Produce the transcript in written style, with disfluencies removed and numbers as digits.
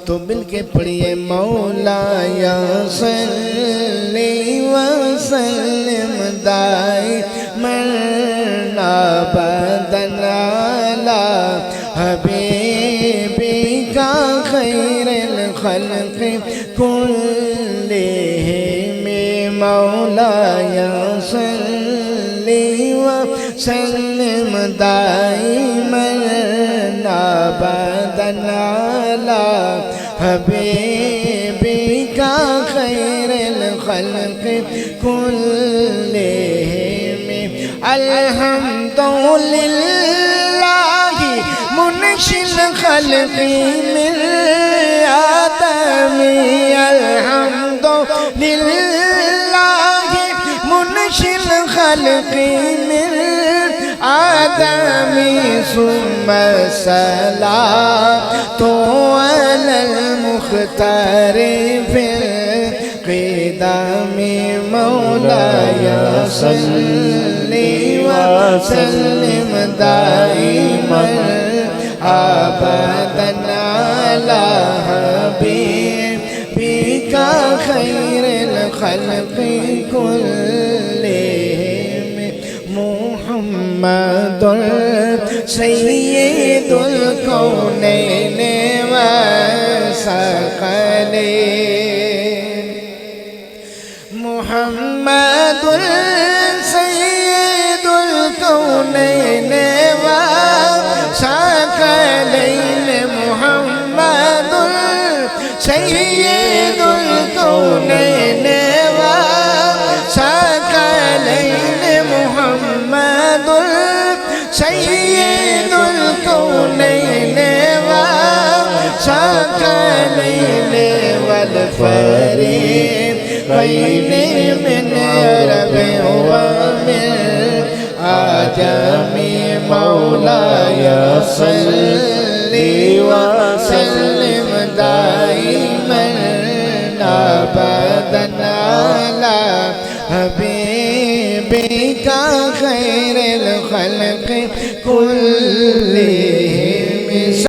تو مل کے پڑھیے مولایا صلی وسلم دائما ابدا علی حبیبک خیر الخلق کلہم مولایا صلی وسلم دائما ابدا علی حبیبک خیر الخلق کلہم الحمدللہ منشی الخلق من آدم الحمدللہ منشی الخلق من آدم ثم الصلاة علی المختار فی القدام مولایا صلی وسلم دائما ابدا علی حبیبک خیر الخلق کلہم محمد سید الکونین والثقلین محمد سید الکونین والثقلین محمد سید الکونین والثقلین محمد سید الکونین والثقلین والفریقین من عرب ومن عجم مولایا صلی وسلم دائما ابدا علی حبیبک خیر الخلق کلہم